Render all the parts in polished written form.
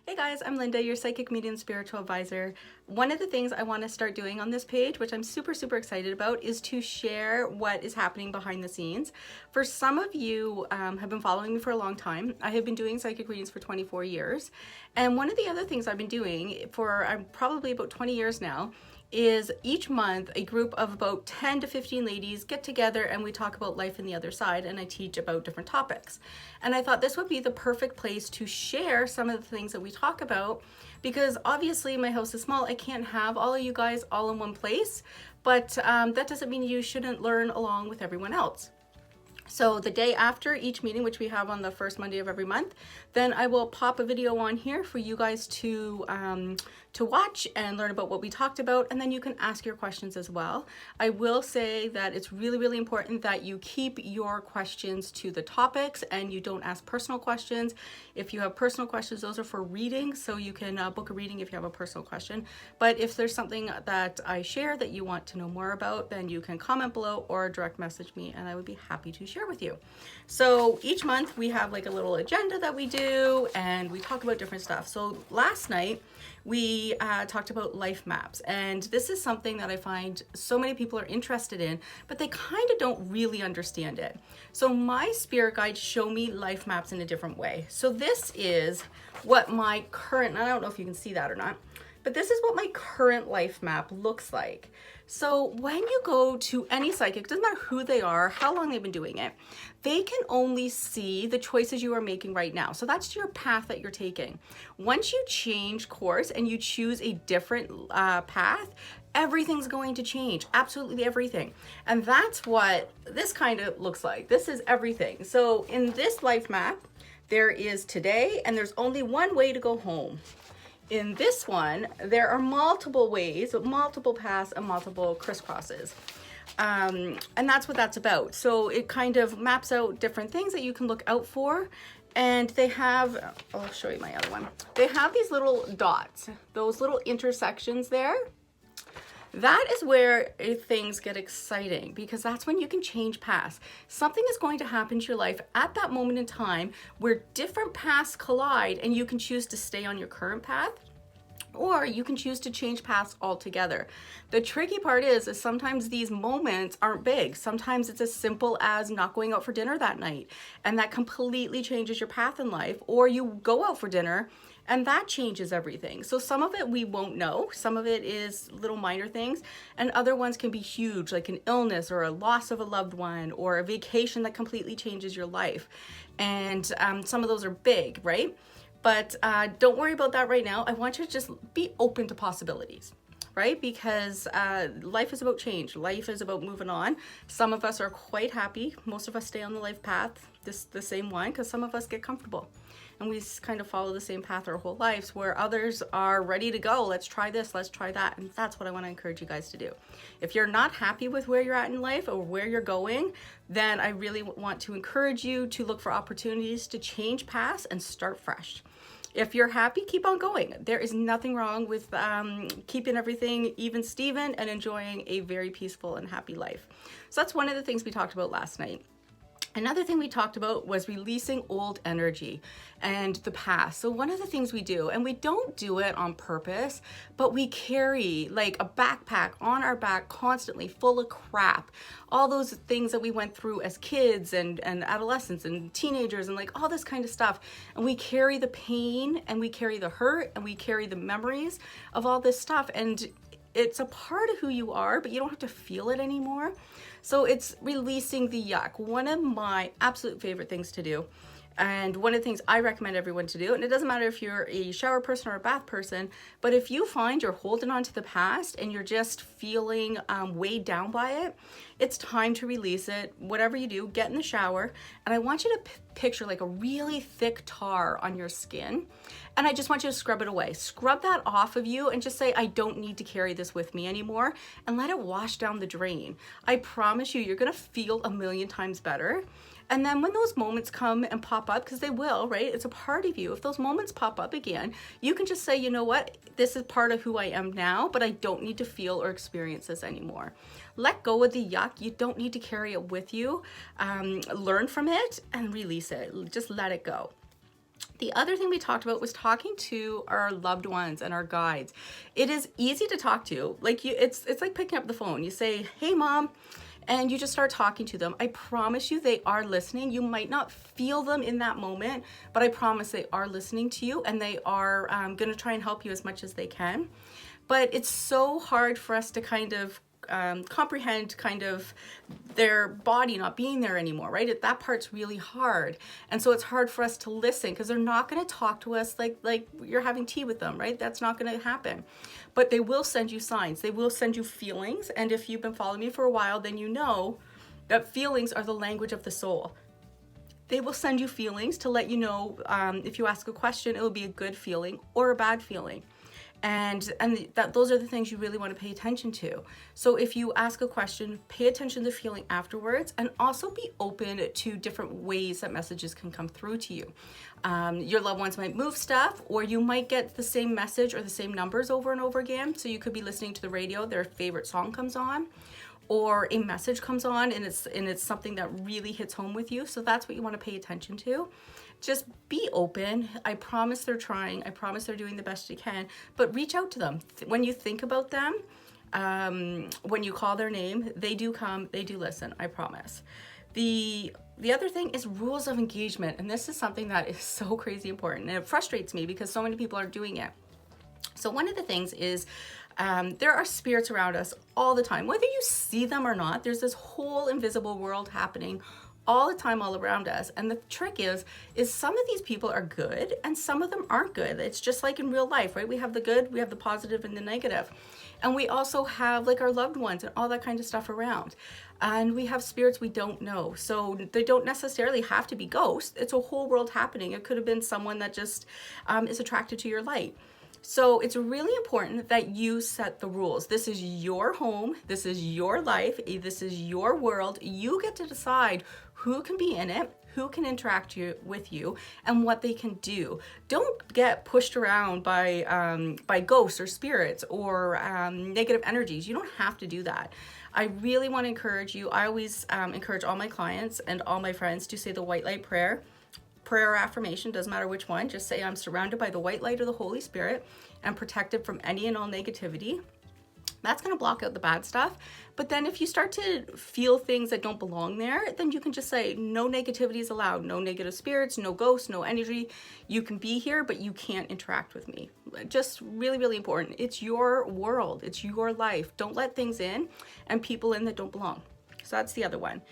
Hey guys, I'm Linda, your psychic medium spiritual advisor. One of the things I want to start doing on this page, which I'm super excited about, is to share what is happening behind the scenes. For some of you have been following me for a long time. I have been doing psychic readings for 24 years. And one of the other things I've been doing for probably about 20 years now is each month a group of about 10 to 15 ladies get together and we talk about life in the other side, and I teach about different topics. And I thought this would be the perfect place to share some of the things that we talk about, because obviously my house is small. I can't have all of you guys all in one place, but that doesn't mean you shouldn't learn along with everyone else. So the day after each meeting, which we have on the first Monday of every month, then I will pop a video on here for you guys to watch and learn about what we talked about, and then you can ask your questions as well. I will say that it's really important that you keep your questions to the topics and you don't ask personal questions. If you have personal questions, those are for reading, so you can book a reading if you have a personal question. But if there's something that I share that you want to know more about, then you can comment below or direct message me and I would be happy to share with you. So each month we have like a little agenda that we do and we talk about different stuff. So last night we talked about life maps, and this is something that I find so many people are interested in, but they kind of don't really understand it. So my spirit guides show me life maps in a different way. So this is what my current, I don't know if you can see that or not, but this is what my current life map looks like. So when you go to any psychic, doesn't matter who they are, how long they've been doing it, they can only see the choices you are making right now. So that's your path that you're taking. Once you change course and you choose a different path, everything's going to change, absolutely everything. And that's what this kind of looks like. This is everything. So in this life map, there is today, and there's only one way to go home. In this one, there are multiple ways, multiple paths, and multiple crisscrosses. And that's what that's about. So it kind of maps out different things that you can look out for. And they have, I'll show you my other one. They have these little dots, those little intersections there. That is where things get exciting, because that's when you can change paths. Something is going to happen to your life at that moment in time where different paths collide, and you can choose to stay on your current path, or you can choose to change paths altogether. The tricky part is sometimes these moments aren't big. Sometimes it's as simple as not going out for dinner that night, and that completely changes your path in life. Or you go out for dinner and that changes everything. So some of it we won't know. Some of it is little minor things, and other ones can be huge, like an illness or a loss of a loved one or a vacation that completely changes your life. And some of those are big, right? But don't worry about that right now. I want you to just be open to possibilities, right? Because life is about change. Life is about moving on. Some of us are quite happy. Most of us stay on the life path, the same one, because some of us get comfortable. And we kind of follow the same path our whole lives, where others are ready to go. Let's try this, let's try that. And that's what I want to encourage you guys to do. If you're not happy with where you're at in life or where you're going, then I really want to encourage you to look for opportunities to change paths and start fresh. If you're happy, keep on going. There is nothing wrong with keeping everything even Steven and enjoying a very peaceful and happy life. So that's one of the things we talked about last night. Another thing we talked about was releasing old energy and the past. So one of the things we do, and we don't do it on purpose, but we carry like a backpack on our back constantly full of crap. All those things that we went through as kids and adolescents and teenagers and like all this kind of stuff. And we carry the pain and we carry the hurt and we carry the memories of all this stuff. And it's a part of who you are, but you don't have to feel it anymore. So it's releasing the yuck. One of my absolute favorite things to do, and one of the things I recommend everyone to do, and it doesn't matter if you're a shower person or a bath person, but if you find you're holding on to the past and you're just feeling weighed down by it, it's time to release it. Whatever you do, get in the shower, and I want you to picture like a really thick tar on your skin, and I just want you to scrub it away. Scrub that off of you and just say, I don't need to carry this with me anymore, and let it wash down the drain. I promise you, you're gonna feel a million times better. And then when those moments come and pop up, because they will, right? It's a part of you. If those moments pop up again, you can just say, you know what? This is part of who I am now, but I don't need to feel or experience this anymore. Let go of the yuck. You don't need to carry it with you. Learn from it and release it. Just let it go. The other thing we talked about was talking to our loved ones and our guides. It is easy to talk to. Like it's like picking up the phone. You say, "Hey, Mom," and you just start talking to them. I promise you they are listening. You might not feel them in that moment, but I promise they are listening to you, and they are going to try and help you as much as they can. But it's so hard for us to kind of comprehend kind of their body not being there anymore, right? That part's really hard. And so it's hard for us to listen because they're not going to talk to us like you're having tea with them, right? That's not going to happen. But they will send you signs. They will send you feelings. And if you've been following me for a while, then you know that feelings are the language of the soul. They will send you feelings to let you know if you ask a question, it will be a good feeling or a bad feeling. And those are the things you really want to pay attention to. So if you ask a question, pay attention to the feeling afterwards, and also be open to different ways that messages can come through to you. Your loved ones might move stuff, or you might get the same message or the same numbers over and over again. So you could be listening to the radio, their favorite song comes on, or a message comes on and it's something that really hits home with you. So that's what you want to pay attention to. Just be open. I promise they're trying. I promise they're doing the best they can, but reach out to them. When you think about them, when you call their name, they do come, they do listen, I promise. The other thing is rules of engagement. And this is something that is so crazy important. And it frustrates me because so many people are doing it. So one of the things is there are spirits around us all the time. Whether you see them or not, there's this whole invisible world happening all the time, all around us. And the trick is some of these people are good and some of them aren't good. It's just like in real life, right? We have the good, we have the positive and the negative. And we also have like our loved ones and all that kind of stuff around. And we have spirits we don't know. So they don't necessarily have to be ghosts. It's a whole world happening. It could have been someone that just is attracted to your light. So it's really important that you set the rules. This is your home. This is your life. This is your world. You get to decide who can be in it, who can interact with you, and what they can do. Don't get pushed around by ghosts or spirits or negative energies. You don't have to do that. I really want to encourage you. I always encourage all my clients and all my friends to say the white light prayer or affirmation, doesn't matter which one. Just say, I'm surrounded by the white light of the Holy Spirit and protected from any and all negativity. That's going to block out the bad stuff. But then if you start to feel things that don't belong there, then you can just say, no negativity is allowed, no negative spirits, no ghosts, no energy. You can be here, but you can't interact with me. Just really, really important. It's your world. It's your life. Don't let things in and people in that don't belong. So that's the other one.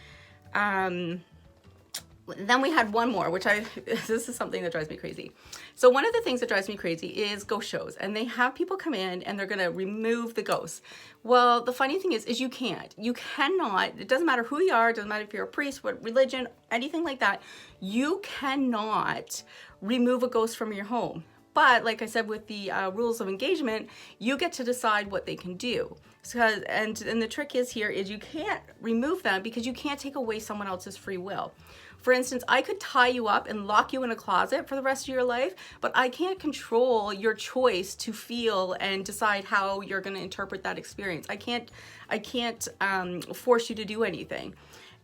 Then we had one more, this is something that drives me crazy. So one of the things that drives me crazy is ghost shows, and they have people come in and they're going to remove the ghosts. Well, the funny thing is you can't. You cannot. It doesn't matter who you are. It doesn't matter if you're a priest, what religion, anything like that. You cannot remove a ghost from your home. But like I said, with the rules of engagement, you get to decide what they can do. And the trick is you can't remove them because you can't take away someone else's free will. For instance, I could tie you up and lock you in a closet for the rest of your life, but I can't control your choice to feel and decide how you're going to interpret that experience. I can't force you to do anything.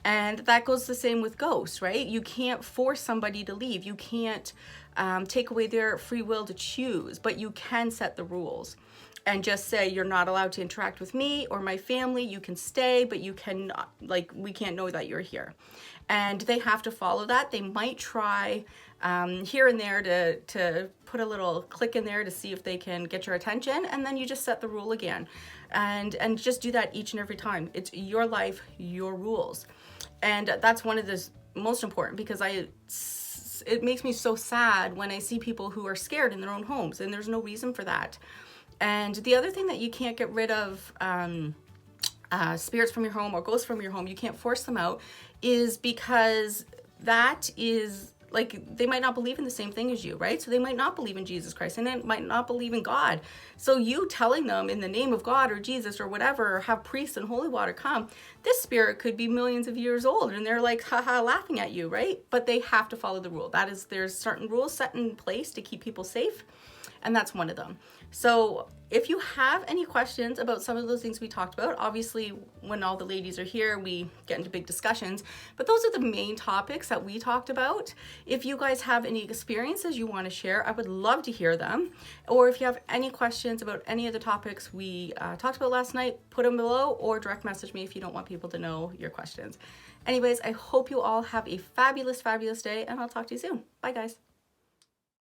And that goes the same with ghosts, right? You can't force somebody to leave. You can't take away their free will to choose, but you can set the rules and just say, you're not allowed to interact with me or my family. You can stay, but you cannot, we can't know that you're here. And they have to follow that. They might try here and there to put a little click in there to see if they can get your attention, and then you just set the rule again. And just do that each and every time. It's your life, your rules. And that's one of the most important, because it makes me so sad when I see people who are scared in their own homes, and there's no reason for that. And the other thing that you can't get rid of spirits from your home or ghosts from your home, you can't force them out, is because that is they might not believe in the same thing as you, right? So they might not believe in Jesus Christ, and they might not believe in God. So you telling them in the name of God or Jesus or whatever, or have priests and holy water come, this spirit could be millions of years old, and they're like, haha, laughing at you, right? But they have to follow the rule. There's certain rules set in place to keep people safe. and that's one of them. So if you have any questions about some of those things we talked about, obviously when all the ladies are here, we get into big discussions, but those are the main topics that we talked about. If you guys have any experiences you want to share, I would love to hear them. Or if you have any questions about any of the topics we talked about last night, put them below or direct message me if you don't want people to know your questions. Anyways, I hope you all have a fabulous, fabulous day, and I'll talk to you soon. Bye, guys.